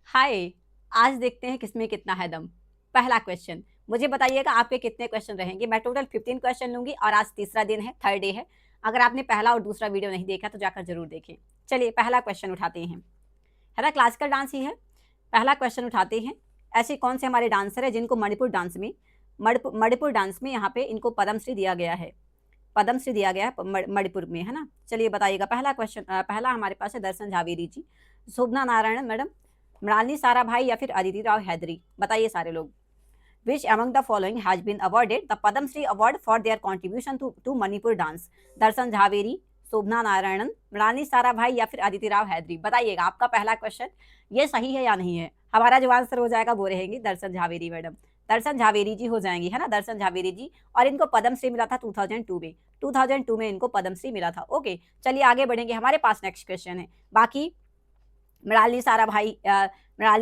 हाय। आज देखते हैं किसमें कितना है दम। पहला क्वेश्चन, मुझे बताइएगा आपके कितने क्वेश्चन रहेंगे। मैं टोटल 15 क्वेश्चन लूंगी और आज तीसरा दिन है, थर्ड डे है। अगर आपने पहला और दूसरा वीडियो नहीं देखा तो जाकर जरूर देखें। चलिए पहला क्वेश्चन उठाते हैं, है ना, क्लासिकल डांस ही है। पहला क्वेश्चन उठाते हैं, ऐसे कौन से हमारे डांसर है जिनको मणिपुर डांस में यहाँ पे इनको पद्मश्री दिया गया है। पद्मश्री दिया गया है मणिपुर में, है ना। चलिए बताइएगा। पहला क्वेश्चन, पहला हमारे पास है दर्शन झावेरी जी, शोभना नारायण मैडम, मृणालिनी साराभाई या फिर अदिति राव हैदरी। बताइए सारे लोग। Which among the following has been awarded the Padmashri award for their contribution to Manipur dance. Darshan Jhaveri, Shobhana Narayanan, Mrinalini Sarabhai या फिर अदिति राव हैदरी। बताइएगा आपका पहला क्वेश्चन ये सही है या नहीं है। हमारा जो आंसर हो जाएगा वो रहेंगी दर्शन झावेरी मैडम। दर्शन झावेरी जी हो जाएंगी, है ना, दर्शन झावेरी जी। और इनको पद्मश्री मिला था 2002 में। 2002 में इनको पद्मश्री मिला था। ओके, चलिए आगे बढ़ेंगे। हमारे पास नेक्स्ट क्वेश्चन है। बाकी मृणालिनी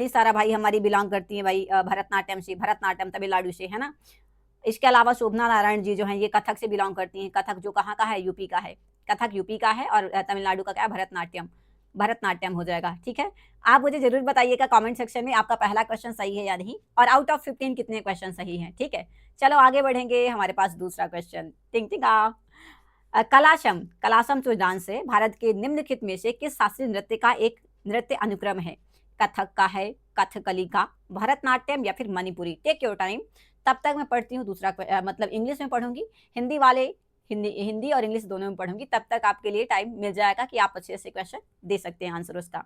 साराभाई हमारी बिलोंग करती हैं भाई भरतनाट्यम से, भरतनाट्यम तमिलनाडु से, है ना। इसके अलावा शोभना नारायण जी जो हैं ये कथक से बिलोंग करती हैं। कथक जो कहाँ का है, यूपी का है। कथक यूपी का है और तमिलनाडु का क्या है, भरतनाट्यम। भरतनाट्यम हो जाएगा, ठीक है। आप मुझे जरूर बताइएगा कमेंट सेक्शन में आपका पहला क्वेश्चन सही है या नहीं, और आउट ऑफ 15 कितने क्वेश्चन सही हैं, ठीक है। चलो आगे बढ़ेंगे। हमारे पास दूसरा क्वेश्चन, टिंग टिंग कलाशम, कलाशम जो डांस है भारत के निम्नलिखित में से किस शास्त्रीय नृत्य का एक नृत्य अनुक्रम है। कथक का है, कथकली का, भरतनाट्यम या फिर मणिपुरी। Take your time. तब तक मैं पढ़ती हूँ दूसरा मतलब इंग्लिश में पढ़ूंगी, हिंदी वाले हिंदी और इंग्लिश दोनों में पढ़ूंगी। तब तक आपके लिए टाइम मिल जाएगा कि आप अच्छे से क्वेश्चन दे सकते हैं आंसर उसका।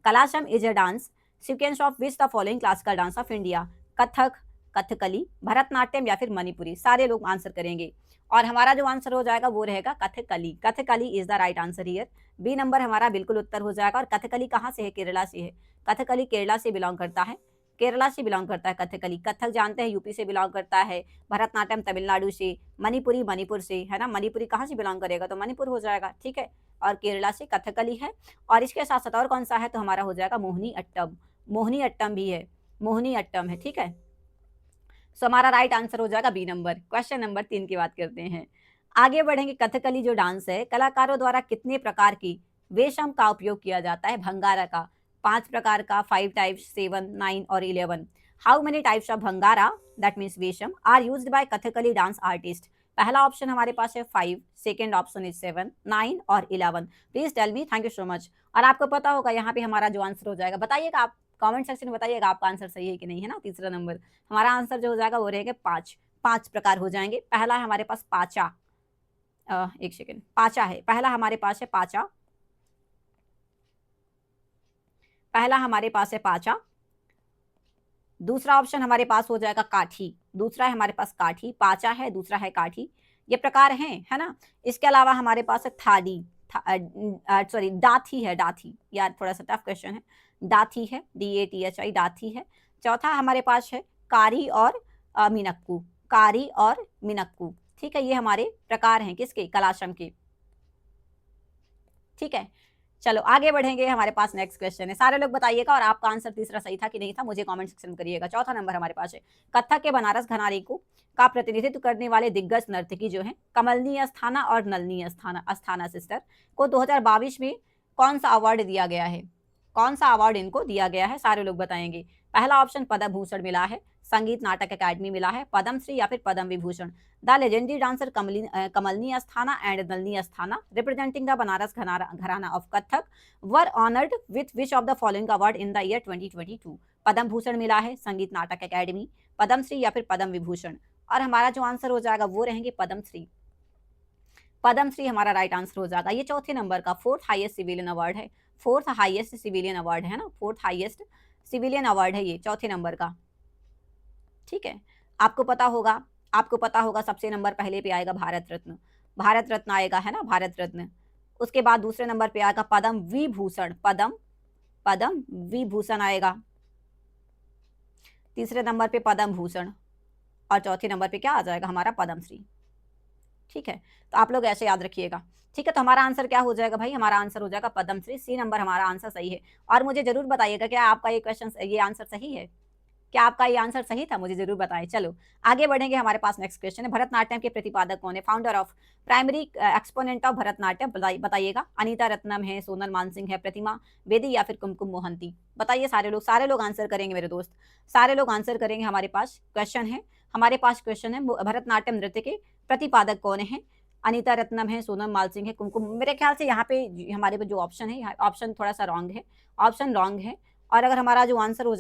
Kalasam is a dance sequence of which the following classical dance of India. Kathak, Kathakali, Bharatanatyam या फिर मणिपुरी। सारे लोग आंसर करेंगे और हमारा जो आंसर हो जाएगा वो रहेगा Kathakali. Kathakali is the right answer here. B number हमारा बिल्कुल उत्तर हो जाएगा। और कथकली कहाँ से है, केरला से है। कथकली केरला से बिलोंग करता है, केरला से बिलोंग करता है कथकली। कथक जानते हैं यूपी से बिलोंग करता है, भरतनाट्यम तमिलनाडु से, मणिपुरी मणिपुर से, है ना। मणिपुरी कहाँ से बिलोंग करेगा तो मणिपुर हो जाएगा, ठीक है। और केरला से कथकली है। और इसके साथ साथ और कौन सा है तो हमारा हो जाएगा मोहिनी अट्टम। मोहिनी अट्टम भी है, मोहिनी अट्टम है, ठीक है। सो हमारा राइट आंसर हो जाएगा बी नंबर। क्वेश्चन नंबर 3 की बात करते हैं, आगे बढ़ेंगे। कथकली जो डांस है कलाकारों द्वारा कितने प्रकार की वेशम का उपयोग किया जाता है। भंगारा का 5 प्रकार का, 5 टाइप्स, 7, 9 और 11। हाउ मेनी टाइप्स ऑफ भंगारा that means vesham are used by Kathakali dance artist. पहला ऑप्शन हमारे पास है 5, सेकेंड ऑप्शन इज 7, 9 और 11। Please tell me, thank you so much. और आपको पता होगा यहाँ पे हमारा जो आंसर हो जाएगा, बताइएगा आप कमेंट सेक्शन में, बताइएगा आपका आंसर सही है कि नहीं, है ना। तीसरा नंबर हमारा आंसर जो हो जाएगा वो रहेगा 5। 5 प्रकार हो जाएंगे। पहला है हमारे पास पाचा, एक सेकेंड, पाचा है पहला हमारे पास है पाचा। पहला हमारे पास है पाचा। दूसरा ऑप्शन हमारे पास हो जाएगा काठी। दूसरा है हमारे पास काठी, पाचा है, दूसरा है काठी। ये प्रकार हैं, है ना। इसके अलावा हमारे पास है थाडी, सॉरी डाथी है, डाथी। यार थोड़ा सा टफ क्वेश्चन है। डाथी है, DATHI, डाथी है। चौथा हमारे पास है कारी और मिनक्कू। कारी और मिनक्कू, ठीक है। ये हमारे प्रकार हैं किसके, कलाशम के, ठीक है। चलो आगे बढ़ेंगे। हमारे पास नेक्स्ट क्वेश्चन है, सारे लोग बताइएगा और आपका आंसर तीसरा सही था कि नहीं था मुझे कमेंट सेक्शन में करिएगा। चौथा नंबर हमारे पास है कथक के बनारस घराने को का प्रतिनिधित्व करने वाले दिग्गज नर्तकी जो है कमलनी अस्थाना और नलनी अस्थाना, अस्थाना सिस्टर को 2022 में कौन सा अवार्ड दिया गया है। कौन सा अवार्ड इनको दिया गया है, सारे लोग बताएंगे। पहला ऑप्शन पद्म भूषण मिला है, संगीत नाटक अकादमी मिला है, पद्मश्री या फिर Padma Vibhushan. The legendary dancer Kamalini Asthana and Nalini Asthana representing the Banaras gharana of Kathak were honoured with which of the following award in the year 2022। Padma Bhushan मिला है, संगीत नाटक अकादमी, पद्मश्री या फिर पद्म विभूषण। और हमारा जो आंसर हो जाएगा वो रहेंगे पद्मश्री। पद्मश्री हमारा राइट आंसर हो जाएगा। ये चौथे नंबर का 4th हाईएस्ट सिविलियन अवार्ड है। 4th हाईएस्ट सिविलियन अवार्ड है ना, 4th हाईएस्ट सिविलियन अवार्ड है ये, चौथे नंबर का, ठीक है। आपको पता होगा, आपको पता होगा सबसे नंबर पहले पे आएगा भारत रत्न। भारत रत्न आएगा, है ना, भारत रत्न। उसके बाद दूसरे नंबर पे आएगा पद्म विभूषण, पद्म विभूषण आएगा। तीसरे नंबर पे पद्म भूषण और चौथे नंबर पे क्या आ जाएगा हमारा पद्मश्री, ठीक है। तो आप लोग ऐसे याद रखिएगा, ठीक है। तो हमारा आंसर क्या हो जाएगा भाई, हमारा आंसर हो जाएगा पद्मश्री। सी नंबर हमारा आंसर सही है। और मुझे जरूर बताइएगा क्या आपका ये क्वेश्चन, ये आंसर सही है। क्या आपका ये आंसर सही था? मुझे ज़रूर बताएँ। चलो आगे बढ़ेंगे, हमारे पास नेक्स्ट क्वेश्चन है, भरतनाट्यम के प्रतिपादक कौन है? Founder of primary exponent of Bharatanatyam बताइएगा। अनीता रत्नम है, सोनल मानसिंह है, प्रतिमा बेदी या फिर कुमकुम मोहंती? बताइए सारे लोग आंसर करेंगे मेरे दोस्त, सारे लोग आंसर करेंगे। हमारे पास क्वेश्चन है, भरतनाट्यम नृत्य के प्रतिपादक कौन है? अनीता रत्नम है, सोनम मालसिंह है, कुमकुम। मेरे ख्याल से यहाँ पे हमारे पे जो ऑप्शन है, ऑप्शन थोड़ा सा रॉन्ग है, ऑप्शन रॉन्ग है। और अगर हमारा जो आंसर हो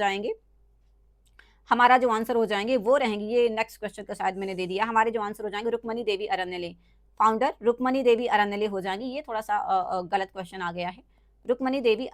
जाएंगे, वो रहेंगे, ये नेक्स्ट क्वेश्चन का शायद मैंने दे दिया। हमारे जो आंसर हो जाएंगे रुक्मणी देवी अरण्यले, फाउंडर रुक्मणी देवी अरण्यले हो जाएंगी। ये थोड़ा सा गलत क्वेश्चन आ गया है। रुक्मणी देवी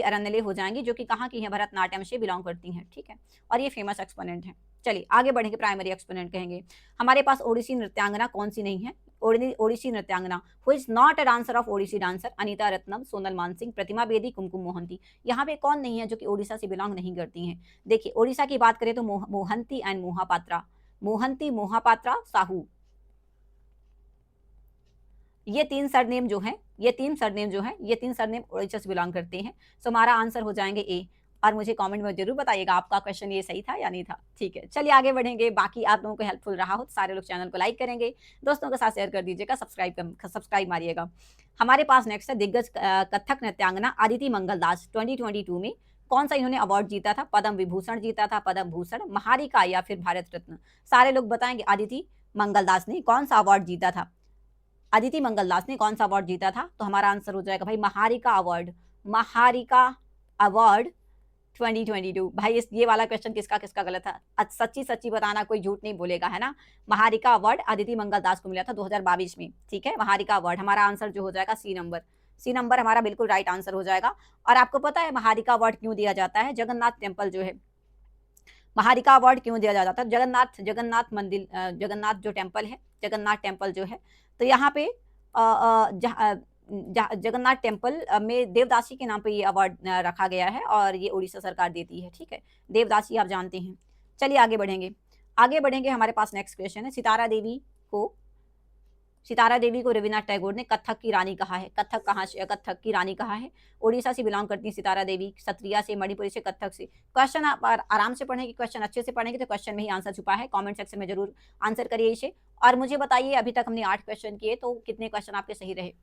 अरण्यले हो जाएंगी, जो कि कहाँ की है? भरतनाट्यम से बिलोंग करती हैं, ठीक है। और ये फेमस एक्सपोनेंट है। चलिए आगे बढ़ेंगे, प्राइमरी एक्सपोनेंट कहेंगे। हमारे पास ओडिसी नृत्यांगना कौन सी नहीं है? ओडिसी नृत्यांगना who is not a dancer of Odissi dancer? Anita Ratnam, Sonal Mansingh, Protima Bedi, Kumkum Mohanty. यहाँ पे कौन नहीं है जो कि ओडिशा से बिलोंग नहीं करती हैं? देखिए ओडिशा की बात करें तो मोहंती एंड मोहापात्रा, मोहंती, मोहापात्रा, साहू, ये तीन सरनेम जो है, ये तीन सरनेम ओडिशा से बिलोंग करते हैं। सो हमारा आंसर हो जाएंगे ए। और मुझे कमेंट में जरूर बताइएगा आपका क्वेश्चन ये सही था या नहीं था, ठीक है। चलिए आगे बढ़ेंगे, बाकी आप लोगों को हेल्पफुल रहा हो तो सारे लोग चैनल को लाइक करेंगे, दोस्तों के साथ शेयर कर दीजिएगा, सब्सक्राइब मारिएगा। हमारे पास नेक्स्ट है, दिग्गज कथक नृत्यांगना अदिति मंगल दास 2022 में कौन सा इन्होंने अवार्ड जीता था? पद्म विभूषण जीता था, पद्म भूषण, महारिका या फिर भारत रत्न? सारे लोग बताएंगे। अदिति मंगल दास ने कौन सा अवार्ड जीता था? अदिति मंगल दास ने कौन सा अवार्ड जीता था? तो हमारा आंसर हो जाएगा भाई महारिका अवार्ड, महारिका अवार्ड 2022। भाई ये वाला क्वेश्चन किसका किसका गलत था? सच्ची सच्ची बताना, कोई झूठ नहीं बोलेगा, है ना। महारिका अवार्ड अदिति मंगल दास को मिला था 2022 में, ठीक है। महारिका अवार्ड, हमारा आंसर जो हो जाएगा सी नंबर हमारा बिल्कुल राइट आंसर हो जाएगा। और आपको पता है महारिका अवार्ड क्यों दिया जाता है? जगन्नाथ टेम्पल जो है, महारिका अवार्ड क्यों दिया जाता है? जगन्नाथ मंदिर, जगन्नाथ जो टेम्पल है, जगन्नाथ टेम्पल जो है, तो यहाँ पे जगन्नाथ टेम्पल में देवदासी के नाम पे ये अवार्ड रखा गया है और ये उड़ीसा सरकार देती है, ठीक है। देवदासी आप जानते हैं। चलिए आगे बढ़ेंगे, हमारे पास नेक्स्ट क्वेश्चन है, सितारा देवी को रविन्द्रनाथ टैगोर ने कथक की रानी कहा है। कथक की रानी कहा है? ओडिशा से बिलोंग करती है सितारा देवी, क्षत्रिया से, मणिपुरी से, कथक से। क्वेश्चन आप आराम से पढ़ेंगे, क्वेश्चन अच्छे से पढ़ेंगे तो क्वेश्चन में ही आंसर छुपा है। कमेंट सेक्शन में जरूर आंसर करिए इसे। और मुझे बताइए, अभी तक हमने 8 क्वेश्चन किए, तो कितने क्वेश्चन आपके सही रहे?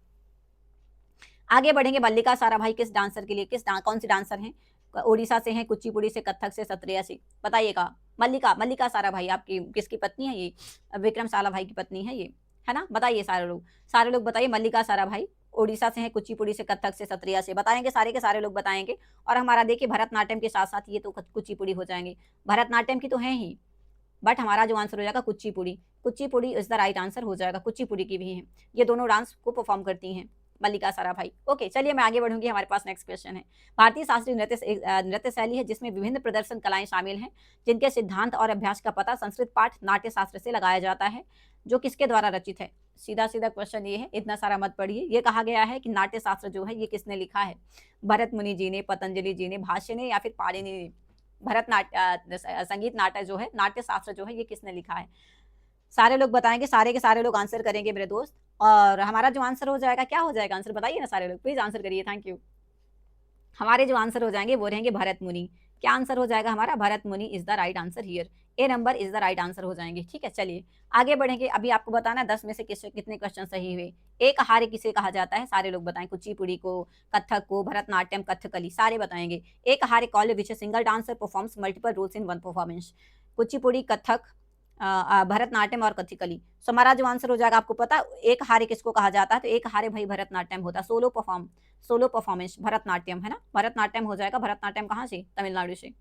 आगे बढ़ेंगे, मल्लिका साराभाई किस डांसर के लिए, कौन सी डांसर हैं? ओडिशा से हैं, कुचिपुड़ी से, कथक से, सत्रिया से? बताइएगा। मल्लिका साराभाई आपकी किसकी पत्नी है? ये विक्रम साराभाई की पत्नी है ये, है ना। बताइए सारे लोग बताइए। मल्लिका साराभाई ओडिशा से है, कुचिपुड़ी से, कथक से, सत्रिया से। बताएंगे सारे के सारे लोग बताएंगे। और हमारा देखिए भरतनाट्यम के साथ साथ ये तो कुचिपुड़ी हो जाएंगे, भरतनाट्यम की तो है ही, बट हमारा जो आंसर हो जाएगा Kuchipudi is the right answer हो जाएगा। कुचिपुड़ी की भी है, ये दोनों डांस को परफॉर्म करती हैं मल्लिका साराभाई। ओके चलिए मैं आगे बढ़ूंगी, हमारे पास नेक्स्ट क्वेश्चन है। भारतीय शास्त्रीय नृत्य शैली है जिसमें विभिन्न प्रदर्शन कलाएं शामिल हैं, जिनके सिद्धांत और अभ्यास का पता संस्कृत पाठ नाट्य शास्त्र से लगाया जाता है, जो किसके द्वारा रचित है? सीधा क्वेश्चन ये है, इतना सारा मत पढ़िए। ये कहा गया है कि नाट्य शास्त्र जो है ये किसने लिखा है? भरत मुनि जी ने, पतंजलि जी ने, भाष्य ने, या फिर पाणिनि ने? संगीत नाट्य जो है, नाट्य शास्त्र जो है, ये किसने लिखा है? सारे लोग बताएंगे, सारे के सारे लोग आंसर करेंगे मेरे दोस्त। और हमारा जो आंसर हो जाएगा, क्या हो जाएगा आंसर? बताइए ना सारे लोग, प्लीज आंसर करिए। Thank you. हमारे जो आंसर हो जाएंगे वो रहेंगे भरत मुनि। क्या आंसर हो जाएगा हमारा? भरत मुनि is the right answer here. A number is the right answer हो जाएंगे, ठीक है। चलिए आगे बढ़ेंगे। अभी आपको बताना 10 में से कितने क्वेश्चन सही हुए। एक हारे किसे कहा जाता है? सारे लोग बताएं। कुचिपुड़ी को, कथक को, भरतनाट्यम, कथकली, सारे बताएंगे। एक हारे call which single dancer performs multiple roles in one performance? Kuchipudi, Kathak, Bharatanatyam और कथकली। सो हमारा जो आंसर हो जाएगा, आपको पता एक हारे किसको कहा जाता है? तो एक हारे भाई भरतनाट्यम होता है, सोलो परफॉर्मेंस भरतनाट्यम, है ना। भरतनाट्यम हो जाएगा। भरतनाट्यम कहाँ से? तमिलनाडु से।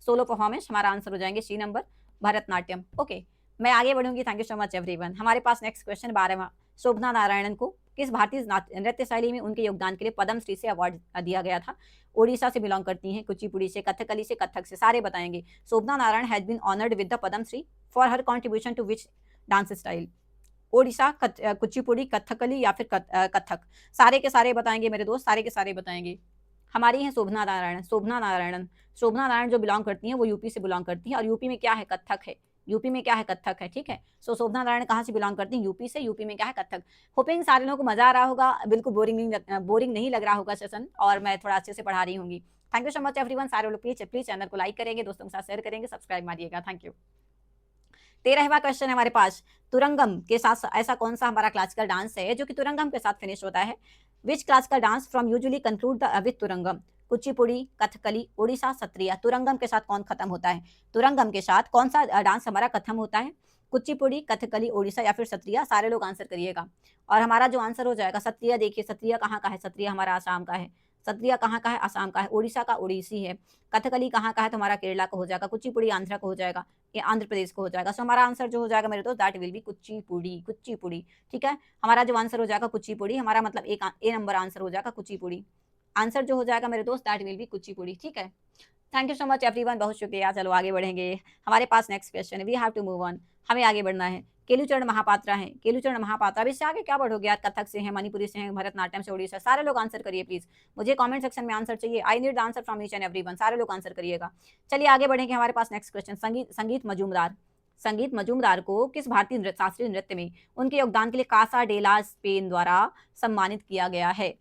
सोलो परफॉर्मेंस हमारा आंसर हो जाएंगे सी नंबर, भरतनाट्यम। ओके मैं आगे बढ़ूंगी। Thank you so much everyone. हमारे पास नेक्स्ट क्वेश्चन 12वां, शोभना नारायणन को किस भारतीय नृत्य शैली में उनके योगदान के लिए पद्म श्री से अवार्ड दिया गया था? ओडिशा से बिलोंग करती हैं, कुचिपुड़ी से, कथकली से, कथक से, सारे बताएंगे। Shobhana Narayan has been honoured with the Padma Shri for her contribution to which dance style? Odisha, Kuchipudi, Kathakali या फिर कथक? सारे के सारे बताएंगे मेरे दोस्त, सारे के सारे बताएंगे। हमारी है शोभना नारायण जो बिलोंग करती हैं वो यूपी से बिलोंग करती हैं। और यूपी में क्या है? कथक है। यूपी में क्या है, कथक है, ठीक है। सो शोभना नारायण कहाँ से बिलोंग करती हैं, यूपी से, यूपी में क्या है, कथक। होपिंग सारे लोगों को मजा आ रहा होगा, बिल्कुल बोरिंग नहीं लग रहा होगा सेशन, और मैं थोड़ा अच्छे से पढ़ा रही होंगी। Thank you so much everyone. सारे लोग प्लीज प्लीज चैनल को लाइक करेंगे, दोस्तों के साथ शेयर करेंगे, सब्सक्राइब मारिएगा। Thank you. 13वां क्वेश्चन है हमारे पास, तुरंगम के साथ ऐसा कौन सा हमारा क्लासिकल डांस है जो कि तुरंगम के साथ फिनिश होता है। Which classical dance from usually conclude with Tarangam, Kuchipudi, Kathakali, Odisha, Sattriya. Tarangam के साथ कौन खत्म होता है, तुरंगम के साथ कौन सा डांस हमारा खत्म होता है, कुचिपुड़ी, कथकली, ओडिशा या फिर सत्रिया। सारे लोग आंसर करिएगा। और हमारा जो आंसर हो जाएगा सत्रिया, देखिए सत्रिया कहाँ का है, सत्रिया हमारा आसाम का है, सत्रिया कहाँ का है, आसाम का है, ओडिशा का ओडिसी है, कथकली कहाँ का है, तो हमारा केरला का हो जाएगा, कुचिपुड़ी आंध्रा का हो जाएगा, ये आंध्र प्रदेश को हो जाएगा। सो हमारा आंसर जो हो जाएगा मेरे दोस्त, that will be Kuchipudi, Kuchipudi, ठीक है। हमारा जो आंसर हो जाएगा कुचिपुड़ी, हमारा मतलब एक ए नंबर आंसर हो जाएगा कुचिपुड़ी। आंसर जो हो जाएगा मेरे दोस्त, दैट विल बी कुचिपुड़ी, ठीक है। Thank you so much everyone, बहुत शुक्रिया। चलो आगे बढ़ेंगे, हमारे पास नेक्स्ट क्वेश्चन है, we have to move on, हमें आगे बढ़ना है। केलुचरण महापात्रा है, केलुचरण महापात्रा, अब इससे आगे क्या बढ़ोगे यार, कथक से है, मणिपुरी से है, भरतनाट्यम से, ओडिशा। सारे लोग आंसर करिए प्लीज, मुझे कमेंट सेक्शन में आंसर चाहिए। I need answer from each and everyone, सारे लोग आंसर करिएगा। चलिए आगे बढ़ेंगे, हमारे पास नेक्स्ट क्वेश्चन, संगीत मजूमदार। संगीत मजूमदार को किस भारतीय शास्त्रीय नृत्य में उनके योगदान के लिए कासा डेला स्पेन द्वारा सम्मानित किया गया है।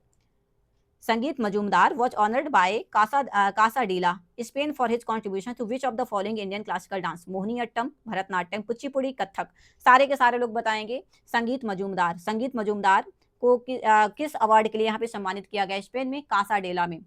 संगीत Majumdar was honored by Casadilla, Spain for his contribution to which of the following Indian classical dance, Mohiniyattam, Bharatanatyam, Kuchipudi, Kathak. सारे के सारे लोग बताएंगे। संगीत मजूमदार को किस अवार्ड के लिए यहाँ पे सम्मानित किया गया, स्पेन में कासाडेला में।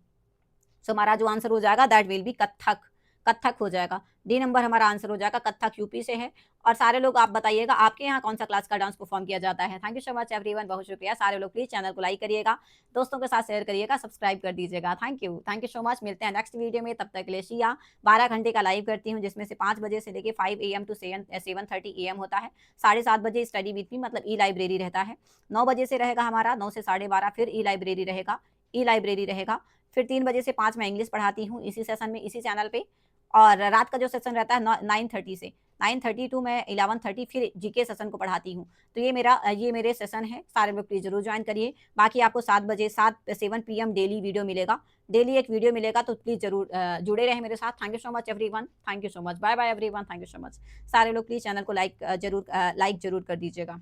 सो हमारा जो आंसर हो जाएगा that will be Kathak, Kathak हो जाएगा। डी नंबर हमारा आंसर हो जाएगा, कथक यूपी से है। और सारे लोग आप बताइएगा आपके यहाँ कौन सा क्लास का डांस परफॉर्म किया जाता है। Thank you so much everyone, बहुत शुक्रिया। सारे लोग प्लीज चैनल को लाइक करिएगा, दोस्तों के साथ शेयर करिएगा, सब्सक्राइब कर दीजिएगा। Thank you so much. मिलते हैं नेक्स्ट वीडियो में, तब तक के लिए शिया। 12 घंटे का लाइव करती हूँ, जिसमें से 5 बजे से लेकर 5 AM टू 7:30 AM होता है। 7:30 बजे स्टडी विथ मी मतलब ई लाइब्रेरी रहता है। 9 बजे से रहेगा हमारा, 9 से 12:30 फिर ई लाइब्रेरी रहेगा। फिर 3 बजे से 5 मैं इंग्लिश पढ़ाती हूँ इसी सेशन में, इसी चैनल पे। और रात का जो सेशन रहता है 9:30 से 9:30 टू मैं 11:30 फिर जीके सेशन को पढ़ाती हूँ। तो ये मेरे सेशन है, सारे लोग प्लीज जरूर ज्वाइन करिए। बाकी आपको 7 PM डेली वीडियो मिलेगा, डेली एक वीडियो मिलेगा, तो प्लीज जरूर जुड़े रहे मेरे साथ। Thank you so much everyone, thank you so much, bye bye everyone, thank you so much. सारे लोग प्लीज चैनल को लाइक जरूर कर दीजिएगा।